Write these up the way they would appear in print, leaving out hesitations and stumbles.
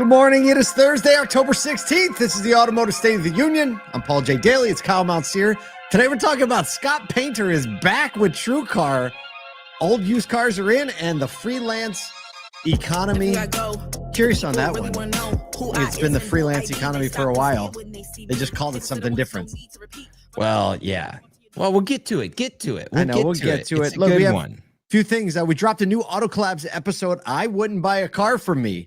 Good morning. It is Thursday, October 16th. This is the Automotive State of the Union. I'm Paul J. Daly. It's Kyle Mountsier. Today we're talking about Scott Painter is back with TrueCar. Old used cars are in and the freelance economy. Curious on that one. It's been the freelance economy for a while. They just called it something different. Well, yeah. Well, we'll get to it. We'll get to it. It's Look, we have one. a few things. We dropped a new Auto Collabs episode. I wouldn't buy a car from me.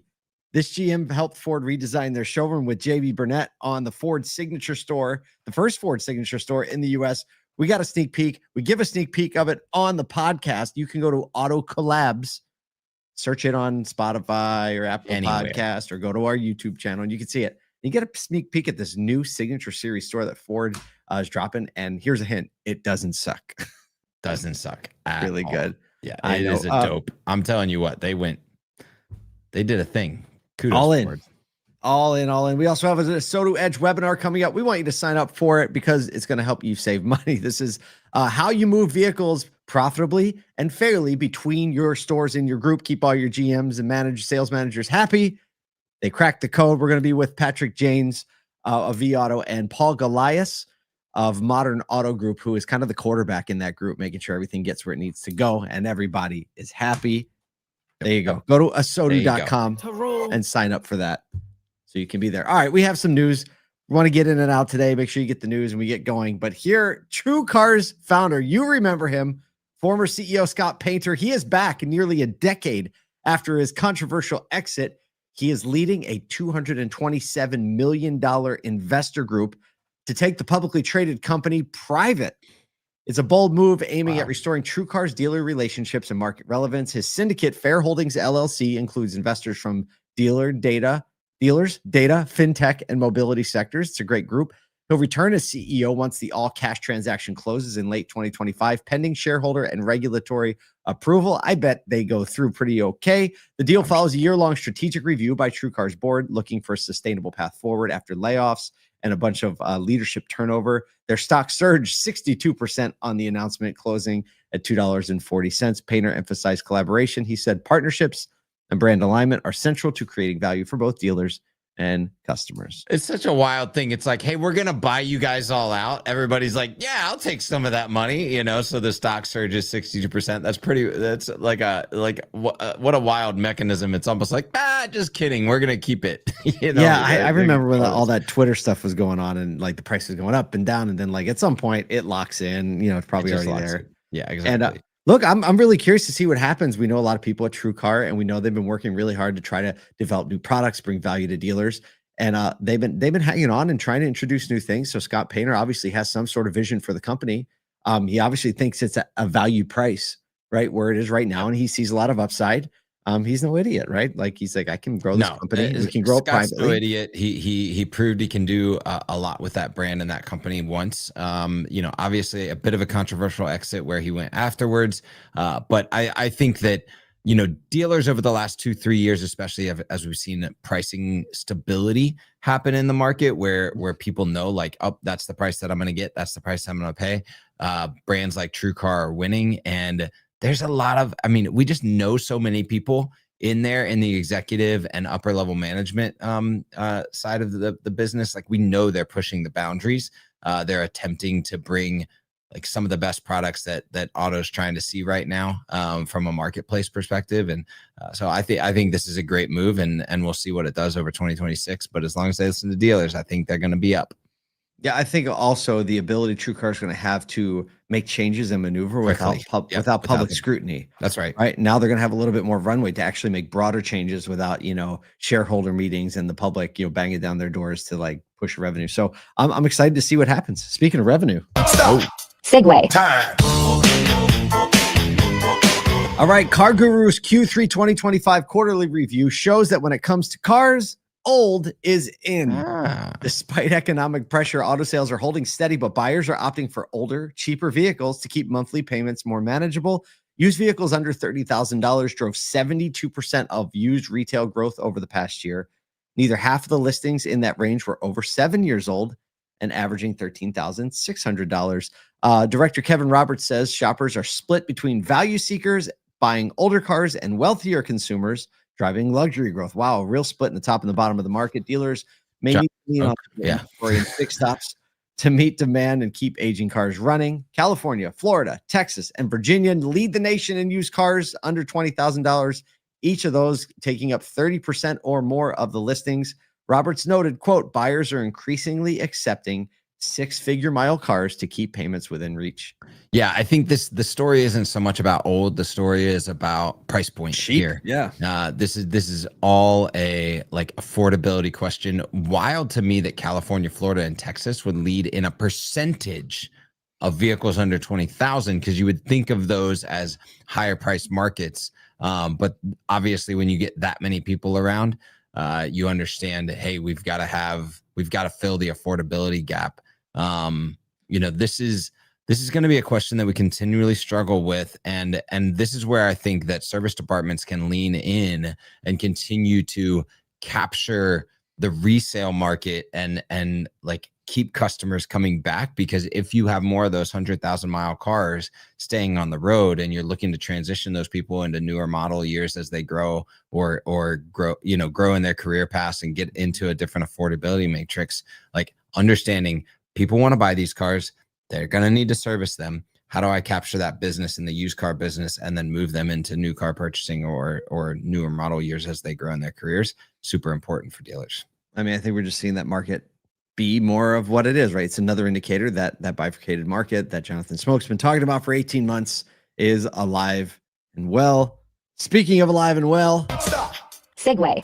This GM helped Ford redesign their showroom with JB Burnett on the Ford Signature Store, the first Ford Signature Store in the U.S. We got a sneak peek. We give a sneak peek of it on the podcast. You can go to Auto Collabs, search it on Spotify or Apple Podcast, or go to our YouTube channel and you can see it. You get a sneak peek at this new Signature Series store that Ford is dropping. And here's a hint. It doesn't suck. Doesn't suck. Really all. good. Yeah, it is a dope. I'm telling you what, they did a thing. Kudos, all in. Ford. All in. We also have a Soto Edge webinar coming up. We want you to sign up for it because it's going to help you save money. This is how you move vehicles profitably and fairly between your stores in your group. Keep all your GMs and sales managers happy. They cracked the code. We're going to be with Patrick Janes of V-Auto and Paul Golias of Modern Auto Group, who is kind of the quarterback in that group, making sure everything gets where it needs to go and everybody is happy. There you go. Go to asotu.com and sign up for that so you can be there. All right, we have some news. We want to get in and out today. Make sure you get the news and we get going. But here, TrueCar's founder, you remember him, former CEO Scott Painter. He is back nearly a decade after his controversial exit. He is leading a $227 million investor group to take the publicly traded company private. It's a bold move aiming at restoring TrueCar's dealer relationships and market relevance. His syndicate, Fair Holdings LLC, includes investors from dealers, data, fintech, and mobility sectors. It's a great group. He'll return as CEO once the all-cash transaction closes in late 2025, pending shareholder and regulatory approval. I bet they go through pretty okay. The deal follows a year-long strategic review by TrueCar's board, looking for a sustainable path forward after layoffs and a bunch of leadership turnover. Their stock surged 62% on the announcement, closing at $2.40. Painter emphasized collaboration. He said partnerships and brand alignment are central to creating value for both dealers and customers. It's such a wild thing. It's like, hey, we're going to buy you guys all out. Everybody's like, yeah, I'll take some of that money, so the stock surges 62%. That's what a wild mechanism. It's almost like, just kidding. We're going to keep it. I remember when all that Twitter stuff was going on and like the price was going up and down. And then like at some point it locks in, it's probably already there. Yeah, exactly. And look, I'm really curious to see what happens. We know a lot of people at TrueCar, and we know they've been working really hard to try to develop new products, bring value to dealers, and they've been hanging on and trying to introduce new things. So Scott Painter obviously has some sort of vision for the company. He obviously thinks it's a value price, right, where it is right now, and he sees a lot of upside. He's no idiot, right? Like he's like, I can grow this company. We can grow it privately. No idiot. He proved he can do a lot with that brand and that company once. Obviously a bit of a controversial exit where he went afterwards. But I think that, dealers over the last 2-3 years, especially as we've seen pricing stability happen in the market where people know like, oh, that's the price that I'm going to get. That's the price I'm going to pay. Brands like TrueCar are winning, and there's a lot of, we just know so many people in there in the executive and upper level management side of the business. Like we know they're pushing the boundaries. They're attempting to bring like some of the best products that auto's trying to see right now from a marketplace perspective. And so I think this is a great move, and we'll see what it does over 2026. But as long as they listen to dealers, I think they're going to be up. Yeah, I think also the ability TrueCar is going to have to make changes and maneuver without public scrutiny. That's right. Right now, they're going to have a little bit more runway to actually make broader changes without shareholder meetings and the public banging down their doors to like push revenue. So I'm excited to see what happens. Speaking of revenue, segue time. All right, CarGurus Q3 2025 quarterly review shows that when it comes to cars, old is in. Despite economic pressure, auto sales are holding steady, but buyers are opting for older, cheaper vehicles to keep monthly payments more manageable. Used vehicles under $30,000 drove 72% of used retail growth over the past year. Neither half of the listings in that range were over 7 years old and averaging $13,600. Director Kevin Roberts says shoppers are split between value seekers buying older cars and wealthier consumers driving luxury growth. Wow, real split in the top and the bottom of the market. Dealers may need to lean on inventory and fix stops to meet demand and keep aging cars running. California, Florida, Texas, and Virginia lead the nation in used cars under $20,000. Each of those taking up 30% or more of the listings. Roberts noted, quote, buyers are increasingly accepting six-figure mile cars to keep payments within reach. Yeah, I think the story isn't so much about old. The story is about price point here. Yeah. This is all a like affordability question. Wild to me that California, Florida, and Texas would lead in a percentage of vehicles under 20,000, because you would think of those as higher priced markets. But obviously, when you get that many people around, you understand that, hey, we've got to fill the affordability gap. This is going to be a question that we continually struggle with. And this is where I think that service departments can lean in and continue to capture the resale market and like keep customers coming back. Because if you have more of those 100,000 mile cars staying on the road and you're looking to transition those people into newer model years as they grow or grow in their career paths and get into a different affordability matrix, like understanding people want to buy these cars, they're going to need to service them. How do I capture that business in the used car business and then move them into new car purchasing or newer model years as they grow in their careers? Super important for dealers. I mean, I think we're just seeing that market be more of what it is, right? It's another indicator that bifurcated market that Jonathan Smoke's been talking about for 18 months is alive and well. Speaking of alive and well, Segue.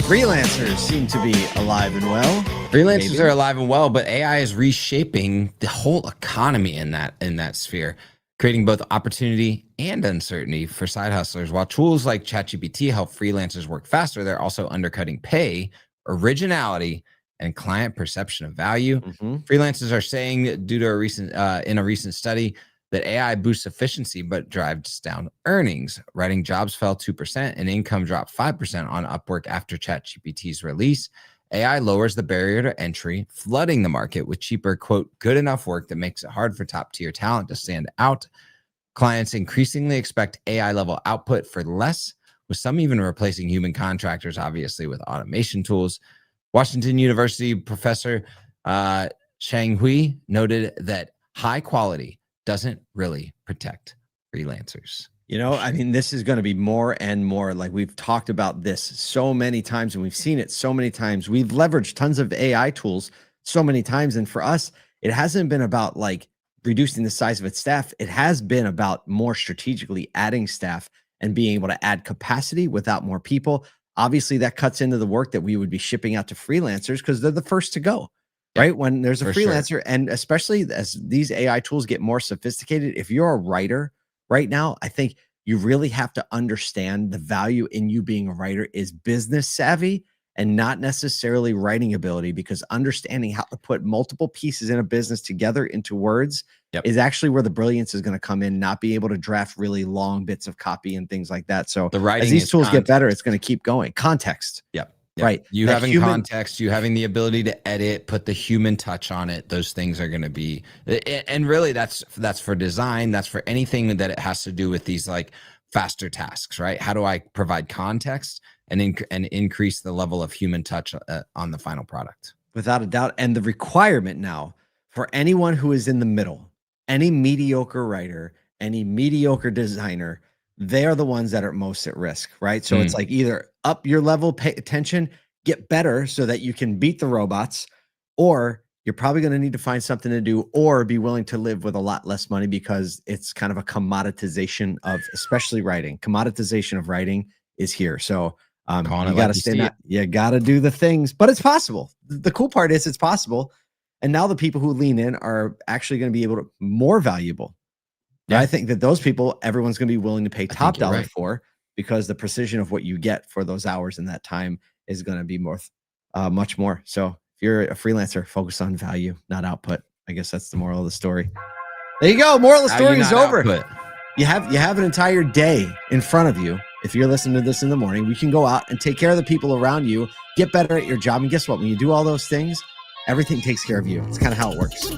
freelancers seem to be alive and well. Freelancers are alive and well, but AI is reshaping the whole economy in that sphere, creating both opportunity and uncertainty for side hustlers. While tools like ChatGPT help freelancers work faster, they're also undercutting pay, originality, and client perception of value. Freelancers are saying, due to in a recent study, that AI boosts efficiency but drives down earnings. Writing jobs fell 2% and income dropped 5% on Upwork after ChatGPT's release. AI lowers the barrier to entry, flooding the market with cheaper, quote, good enough work that makes it hard for top-tier talent to stand out. Clients increasingly expect AI-level output for less, with some even replacing human contractors, obviously, with automation tools. Washington University professor Shang Hui noted that high quality doesn't really protect freelancers. You know, I mean, this is going to be more and more. Like, we've talked about this so many times and we've seen it so many times. We've leveraged tons of AI tools so many times. And for us, it hasn't been about like reducing the size of its staff. It has been about more strategically adding staff and being able to add capacity without more people. Obviously, that cuts into the work that we would be shipping out to freelancers because they're the first to go, right? When there's a freelancer, sure. And especially as these AI tools get more sophisticated, if you're a writer right now, I think you really have to understand the value in you being a writer is business savvy and not necessarily writing ability, because understanding how to put multiple pieces in a business together into words is actually where the brilliance is going to come in, not be able to draft really long bits of copy and things like that. So the writing, as these tools get better, it's going to keep going. Context. Right. You having context, you having the ability to edit, put the human touch on it. Those things are going to be, and really that's for design. That's for anything that it has to do with these like faster tasks, right? How do I provide context and increase the level of human touch on the final product? Without a doubt. And the requirement now for anyone who is in the middle, any mediocre writer, any mediocre designer, they're the ones that are most at risk, right? So it's like either up your level, pay attention, get better so that you can beat the robots, or you're probably going to need to find something to do or be willing to live with a lot less money, because it's kind of a commoditization of, especially writing. Commoditization of writing is here. So you got to stay that. You got to do the things, but it's possible. The cool part is it's possible. And now the people who lean in are actually going to be able to more valuable. I think that those people, everyone's going to be willing to pay top dollar for, because the precision of what you get for those hours and that time is going to be more, much more. So if you're a freelancer, focus on value, not output. I guess that's the moral of the story. There you go. Moral of the story is over. You have an entire day in front of you. If you're listening to this in the morning, we can go out and take care of the people around you, get better at your job. And guess what? When you do all those things, everything takes care of you. It's kind of how it works.